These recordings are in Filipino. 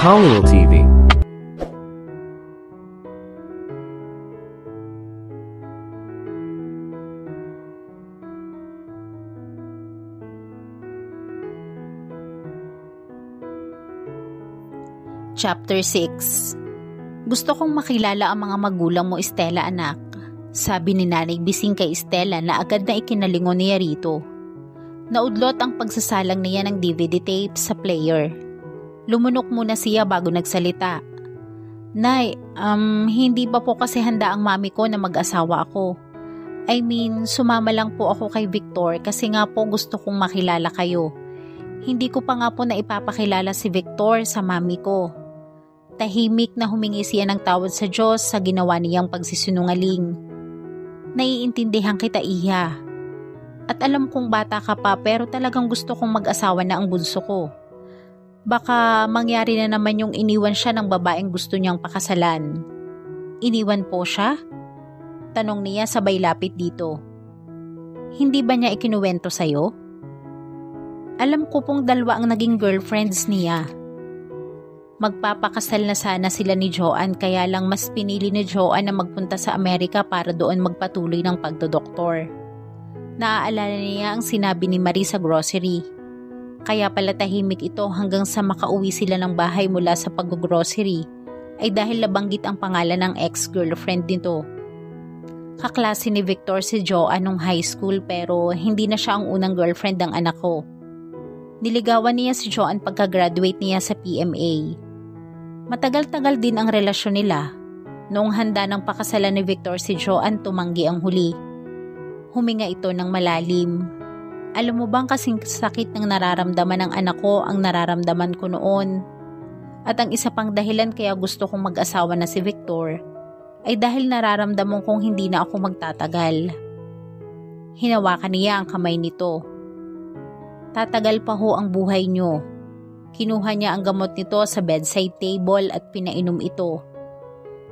Khalil TV. Chapter 6. Gusto kong makilala ang mga magulang mo, Stella, anak. Sabi ni Nanay Bising kay Stella na agad na ikinalingon niya rito. Naudlot ang pagsasalang niya ng DVD tape sa player. Lumunok muna siya bago nagsalita. Nay, hindi pa po kasi handa ang mami ko na mag-asawa ako. I mean, sumama lang po ako kay Victor kasi nga po gusto kong makilala kayo. Hindi ko pa nga po na ipapakilala si Victor sa mami ko. Tahimik na humingi siya ng tawad sa Diyos sa ginawa niyang pagsisinungaling. Naiintindihan kita, Iha. At alam kong bata ka pa pero talagang gusto kong mag-asawa na ang bunso ko. Baka mangyari na naman yung iniwan siya ng babaeng gusto niyang pakasalan. Iniwan po siya? Tanong niya sabay lapit dito. Hindi ba niya ikinuwento sa'yo? Alam ko pong dalawa ang naging girlfriends niya. Magpapakasal na sana sila ni Joanne kaya lang mas pinili ni Joanne na magpunta sa Amerika para doon magpatuloy ng pagdodoktor. Naaalala niya ang sinabi ni Marie sa grocery. Kaya pala tahimik ito hanggang sa makauwi sila ng bahay mula sa pag-grocery ay dahil nabanggit ang pangalan ng ex-girlfriend nito. Kaklase ni Victor si Joanne nung high school pero hindi na siya ang unang girlfriend ng anak ko. Niligawan niya si Joanne pagka-graduate niya sa PMA. Matagal-tagal din ang relasyon nila. Noong handa ng pakasalan ni Victor si Joanne, tumanggi ang huli. Huminga ito ng malalim. Alam mo bang kasing sakit ng nararamdaman ng anak ko ang nararamdaman ko noon? At ang isa pang dahilan kaya gusto kong mag-asawa na si Victor ay dahil nararamdaman kong hindi na ako magtatagal. Hinawakan niya ang kamay nito. Tatagal pa ho ang buhay niyo. Kinuha niya ang gamot nito sa bedside table at pinainom ito.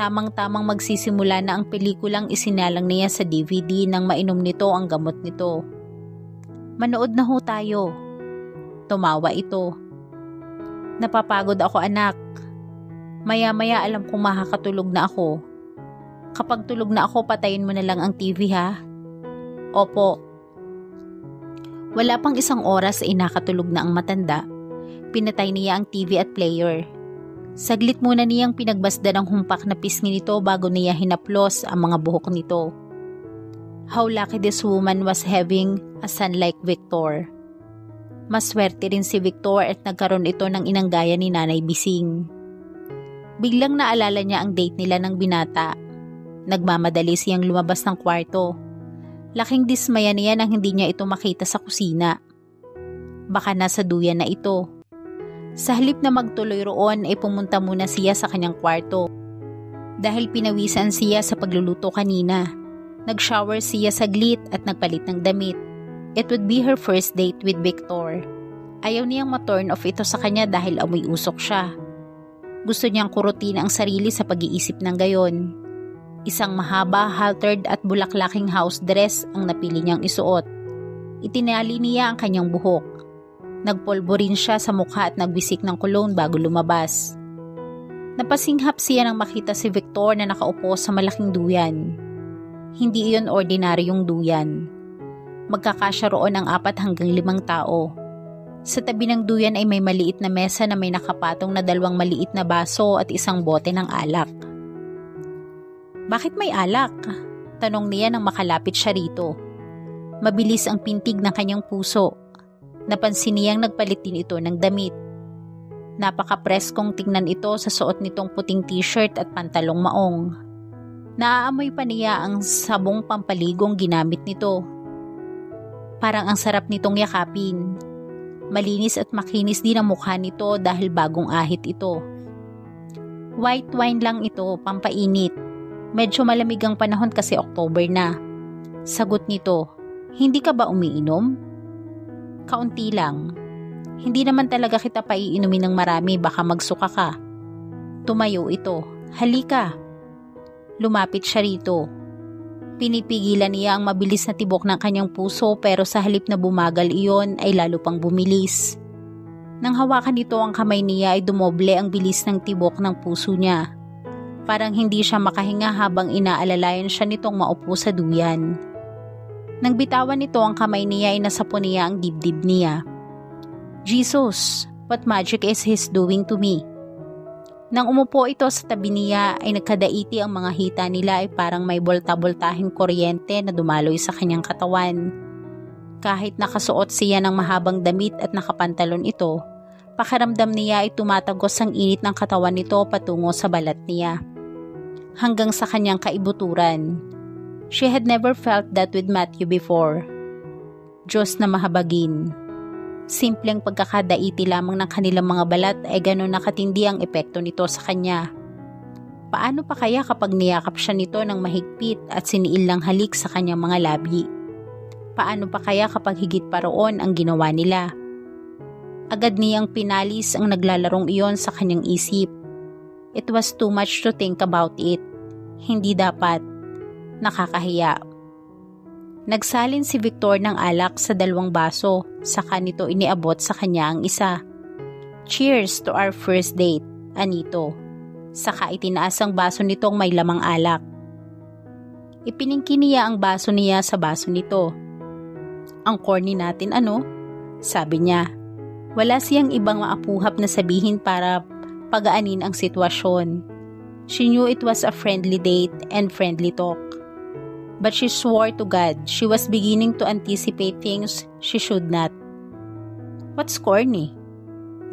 Tamang-tamang magsisimula na ang pelikulang isinalang niya sa DVD nang mainom nito ang gamot nito. Manood na ho tayo. Tumawa ito. Napapagod ako, anak. Maya-maya alam kong makakatulog na ako. Kapag tulog na ako, patayin mo na lang ang TV, ha? Opo. Wala pang isang oras ay nakatulog na ang matanda. Pinatay niya ang TV at player. Saglit muna niyang pinagbasdan ang humpak na pisngi nito bago niya hinaplos ang mga buhok nito. How lucky this woman was having a son like Victor. Maswerte rin si Victor at nagkaroon ito ng inanggaya ni Nanay Bising. Biglang naalala niya ang date nila ng binata. Nagmamadali siyang lumabas ng kwarto. Laking dismaya niya nang hindi niya ito makita sa kusina. Baka nasa duyan na ito. Sa halip na magtuloy roon ay pumunta muna siya sa kanyang kwarto. Dahil pinawisan siya sa pagluluto kanina. Nag-shower siya saglit at nagpalit ng damit. It would be her first date with Victor. Ayaw niyang ma-turn off ito sa kanya dahil amoy usok siya. Gusto niyang kurutin ang sarili sa pag-iisip ng gayon. Isang mahaba, haltered at bulaklaking house dress ang napili niyang isuot. Itinali niya ang kanyang buhok. Nagpolvo rin siya sa mukha at nagbisik ng cologne bago lumabas. Napasinghap siya nang makita si Victor na nakaupo sa malaking duyan. Hindi iyon ordinaryong duyan. Magkakasya roon ang 4 hanggang 5 tao. Sa tabi ng duyan ay may maliit na mesa na may nakapatong na 2 maliit na baso at isang bote ng alak. Bakit may alak? Tanong niya nang makalapit siya rito. Mabilis ang pintig ng kanyang puso. Napansin niyang nagpalit din ito ng damit. Napaka-preskong tingnan ito sa suot nitong puting t-shirt at pantalong maong. Naaamoy pa niya ang sabong pampaligong ginamit nito. Parang ang sarap nitong yakapin. Malinis at makinis din ang mukha nito dahil bagong ahit ito. White wine lang ito, pampainit. Medyo malamig ang panahon kasi October na. Sagot nito, hindi ka ba umiinom? Kaunti lang. Hindi naman talaga kita paiinumin ng marami, baka magsuka ka. Tumayo ito. Halika. Lumapit siya rito. Pinipigilan niya ang mabilis na tibok ng kanyang puso pero sa halip na bumagal iyon ay lalo pang bumilis. Nang hawakan nito ang kamay niya ay dumoble ang bilis ng tibok ng puso niya. Parang hindi siya makahinga habang inaalalayan siya nitong maupo sa duyan. Nang bitawan nito ang kamay niya ay nasapo niya ang dibdib niya. Jesus, what magic is His doing to me? Nang umupo ito sa tabi niya ay nagkadaiti ang mga hita nila ay parang may bolta-boltahing kuryente na dumaloy sa kanyang katawan. Kahit nakasuot siya ng mahabang damit at nakapantalon ito, pakiramdam niya ay tumatagos ang init ng katawan nito patungo sa balat niya. Hanggang sa kanyang kaibuturan. She had never felt that with Matthew before. Diyos na mahabagin. Simpleng pagkakadaiti lamang ng kanilang mga balat ay gano'n nakatindi ang epekto nito sa kanya. Paano pa kaya kapag niyakap siya nito ng mahigpit at siniilang halik sa kanyang mga labi? Paano pa kaya kapag higit pa roon ang ginawa nila? Agad niyang pinalis ang naglalarong iyon sa kanyang isip. It was too much to think about it. Hindi dapat. Nakakahiya. Nagsalin si Victor ng alak sa 2 baso, saka nito iniabot sa kanya ang isa. Cheers to our first date, anito. Saka itinaas ang baso nitong may lamang alak. Ipiningki niya ang baso niya sa baso nito. Ang corny natin ano? Sabi niya. Wala siyang ibang maapuhap na sabihin para pagaanin ang sitwasyon. She knew it was a friendly date and friendly talk. But she swore to God she was beginning to anticipate things she should not. What's corny?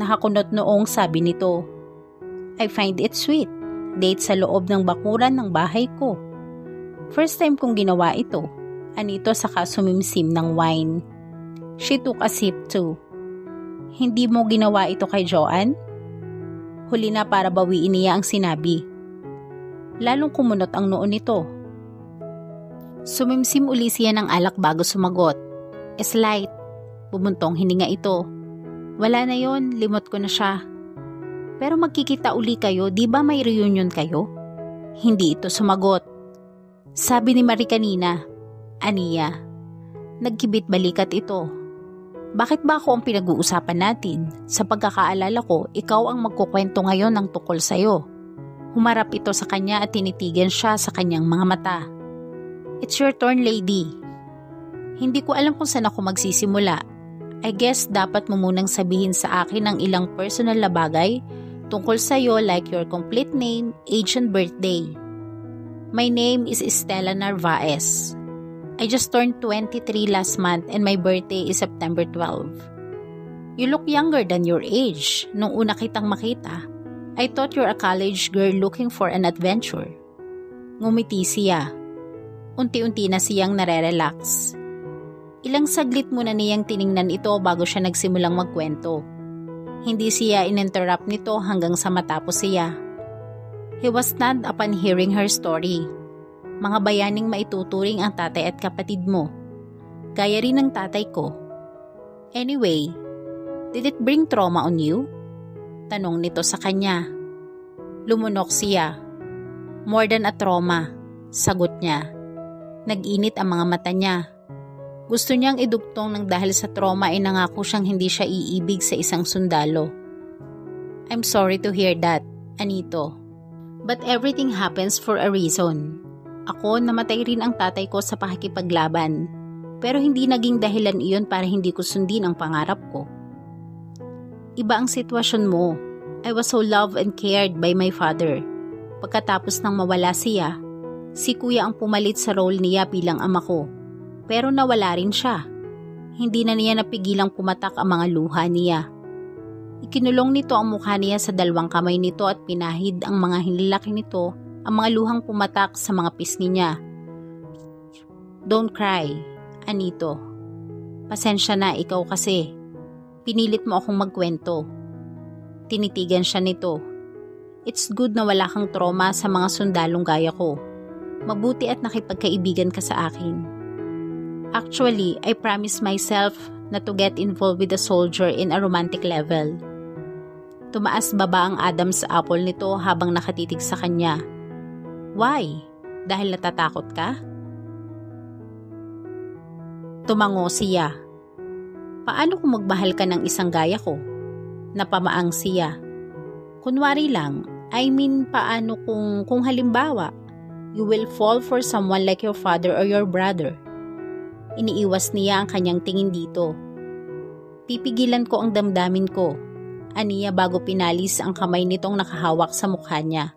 Nakakunot noong sabi nito. I find it sweet. Date sa loob ng bakuran ng bahay ko. First time kong ginawa ito. Anito saka sumimsim ng wine. She took a sip too. Hindi mo ginawa ito kay Joanne? Huli na para bawiin niya ang sinabi. Lalong kumunot ang noon nito. Sumimsim uli siya ng alak bago sumagot. Slight. Bumuntong hininga ito. Wala na yon, limot ko na siya. Pero magkikita uli kayo, di ba may reunion kayo? Hindi ito sumagot. Sabi ni Marie kanina, Aniya. Nagkibit balikat ito. Bakit ba ako ang pinag-uusapan natin? Sa pagkakaalala ko, ikaw ang magkukwento ngayon ng tukol sa'yo. Humarap ito sa kanya at tinitigan siya sa kanyang mga mata. It's your turn, lady. Hindi ko alam kung saan ako magsisimula. I guess dapat mo munang sabihin sa akin ang ilang personal na bagay tungkol sa'yo like your complete name, age and birthday. My name is Estela Narvaez. I just turned 23 last month and my birthday is September 12. You look younger than your age. Nung una kitang makita, I thought you're a college girl looking for an adventure. Ngumiti siya. Unti-unti na siyang nare-relax. Ilang saglit muna niyang tiningnan ito bago siya nagsimulang magkwento. Hindi siya ininterrupt nito hanggang sa matapos siya. He was stunned upon hearing her story. Mga bayaning maituturing ang tatay at kapatid mo. Gaya rin ng tatay ko. Anyway, did it bring trauma on you? Tanong nito sa kanya. Lumunok siya. More than a trauma, sagot niya. Nag-init ang mga mata niya. Gusto niyang idugtong ng dahil sa trauma ay nangako siyang hindi siya iibig sa isang sundalo. I'm sorry to hear that, Anito. But everything happens for a reason. Ako, namatay rin ang tatay ko sa pakikipaglaban. Pero hindi naging dahilan iyon para hindi ko sundin ang pangarap ko. Iba ang sitwasyon mo. I was so loved and cared by my father. Pagkatapos nang mawala siya, si kuya ang pumalit sa role niya bilang ama ko. Pero nawala rin siya. Hindi na niya napigilang pumatak ang mga luha niya. Ikinulong nito ang mukha niya sa 2 kamay nito at pinahid ang mga hinlalaki nito ang mga luhang pumatak sa mga pisngi niya. Don't cry, Anito. Pasensya na, ikaw kasi. Pinilit mo akong magkwento. Tinitigan siya nito. It's good na wala kang trauma sa mga sundalong gaya ko. Mabuti at nakipagkaibigan ka sa akin. Actually, I promised myself not to get involved with a soldier in a romantic level. Tumaas baba ang Adam's apple nito habang nakatitig sa kanya. Why? Dahil natatakot ka? Tumango siya. Paano kung magmahal ka ng isang gaya ko? Napamaang siya. Kunwari lang, I mean paano kung halimbawa, you will fall for someone like your father or your brother. Iniiwas niya ang kanyang tingin dito. Pipigilan ko ang damdamin ko, aniya bago pinalis ang kamay nitong nakahawak sa mukha niya.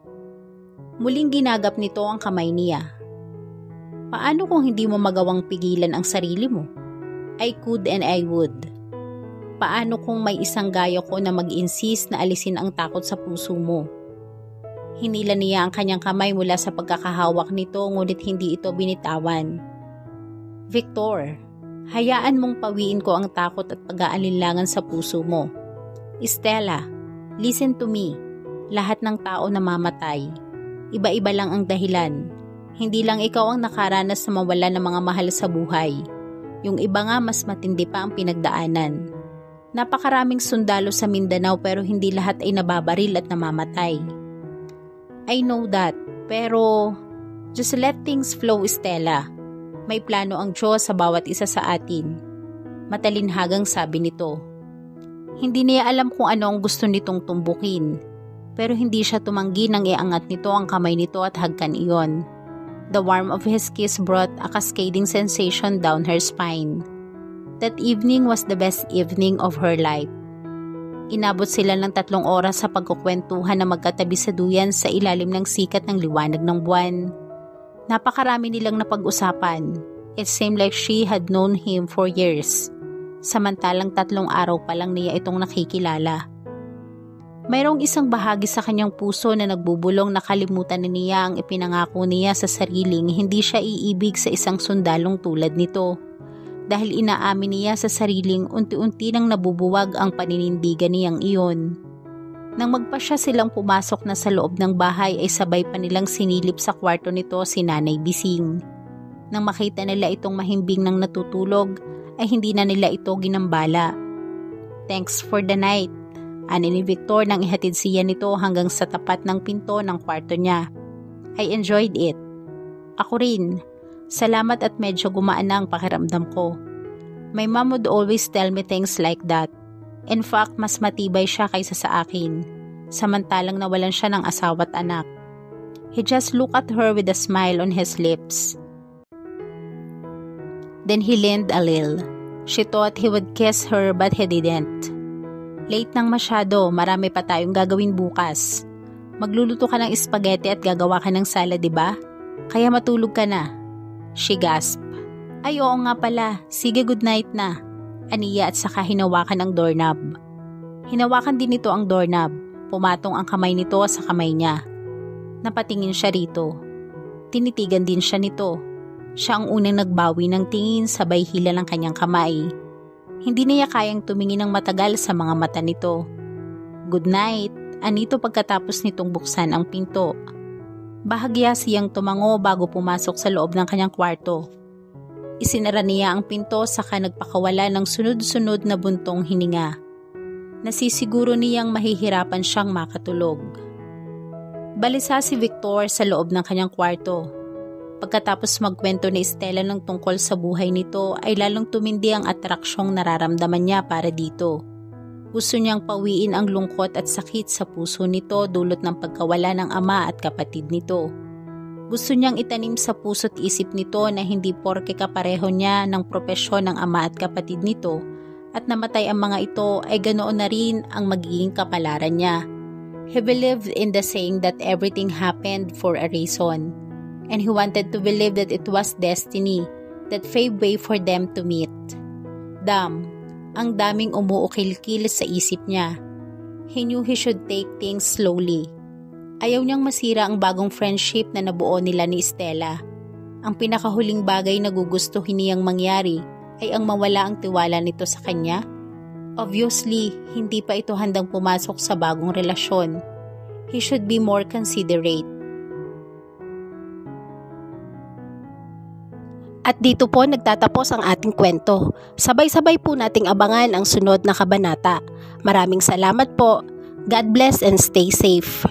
Muling ginagap nito ang kamay niya. Paano kung hindi mo magawang pigilan ang sarili mo? I could and I would. Paano kung may isang gaya ko na mag-insist na alisin ang takot sa puso mo? Hinila niya ang kanyang kamay mula sa pagkakahawak nito ngunit hindi ito binitawan. Victor, hayaan mong pawiin ko ang takot at pag-aalinlangan sa puso mo. Stella, listen to me. Lahat ng tao namamatay. Iba-iba lang ang dahilan. Hindi lang ikaw ang nakaranas na mawala ng mga mahal sa buhay. Yung iba nga mas matindi pa ang pinagdaanan. Napakaraming sundalo sa Mindanao pero hindi lahat ay nababaril at namamatay. I know that, pero just let things flow, Stella. May plano ang Diyos sa bawat isa sa atin. Matalinhagang sabi nito. Hindi niya alam kung ano ang gusto nitong tumbukin, pero hindi siya tumanggi nang iangat nito ang kamay nito at hagkan iyon. The warmth of his kiss brought a cascading sensation down her spine. That evening was the best evening of her life. Inabot sila ng 3 oras sa pagkukwentuhan na magkatabi sa duyan sa ilalim ng sikat ng liwanag ng buwan. Napakarami nilang napag-usapan. It seemed like she had known him for years. Samantalang 3 araw pa lang niya itong nakikilala. Mayroong isang bahagi sa kanyang puso na nagbubulong na kalimutan niya ang ipinangako niya sa sariling hindi siya iibig sa isang sundalong tulad nito. Dahil inaamin niya sa sariling unti-unti nang nabubuwag ang paninindigan niyang iyon. Nang magpasya silang pumasok na sa loob ng bahay ay sabay pa nilang sinilip sa kwarto nito si Nanay Bising. Nang makita nila itong mahimbing nang natutulog ay hindi na nila ito ginambala. Thanks for the night, ani ni Victor nang ihatid siya nito hanggang sa tapat ng pinto ng kwarto niya. I enjoyed it. Ako rin. Salamat at medyo gumaan na ang pakiramdam ko. My mom would always tell me things like that. In fact, mas matibay siya kaysa sa akin. Samantalang nawalan siya ng asawa at anak. He just looked at her with a smile on his lips. Then he leaned a little. She thought he would kiss her but he didn't. Late nang masyado, marami pa tayong gagawin bukas. Magluluto ka ng spaghetti at gagawa ka ng salad, diba? Kaya matulog ka na. She gasped. Ay oo nga pala, sige good night na. Aniya at saka hinawakan ang doorknob. Hinawakan din nito ang doorknob. Pumatong ang kamay nito sa kamay niya. Napatingin siya rito. Tinitigan din siya nito. Siya ang unang nagbawi ng tingin sabay hila ng kanyang kamay. Hindi niya kayang tumingin ng matagal sa mga mata nito. Good night, anito pagkatapos nitong buksan ang pinto. Bahagya siyang tumango bago pumasok sa loob ng kanyang kwarto. Isinara niya ang pinto saka nagpakawala ng sunod-sunod na buntong hininga. Nasisiguro niyang mahihirapan siyang makatulog. Balisa si Victor sa loob ng kanyang kwarto. Pagkatapos magkwento ni Stella ng tungkol sa buhay nito ay lalong tumindi ang atraksyong nararamdaman niya para dito. Gusto niyang pawiin ang lungkot at sakit sa puso nito dulot ng pagkawala ng ama at kapatid nito. Gusto niyang itanim sa puso't isip nito na hindi porke kapareho niya ng propesyon ng ama at kapatid nito at namatay ang mga ito ay ganoon na rin ang magiging kapalaran niya. He believed in the saying that everything happened for a reason, and he wanted to believe that it was destiny that paved way for them to meet. Damn, ang daming umuukil-kil sa isip niya. He knew he should take things slowly. Ayaw niyang masira ang bagong friendship na nabuo nila ni Stella. Ang pinakahuling bagay na gugustuhin niyang mangyari ay ang mawala ang tiwala nito sa kanya. Obviously, hindi pa ito handang pumasok sa bagong relasyon. He should be more considerate. At dito po nagtatapos ang ating kwento. Sabay-sabay po nating abangan ang sunod na kabanata. Maraming salamat po. God bless and stay safe.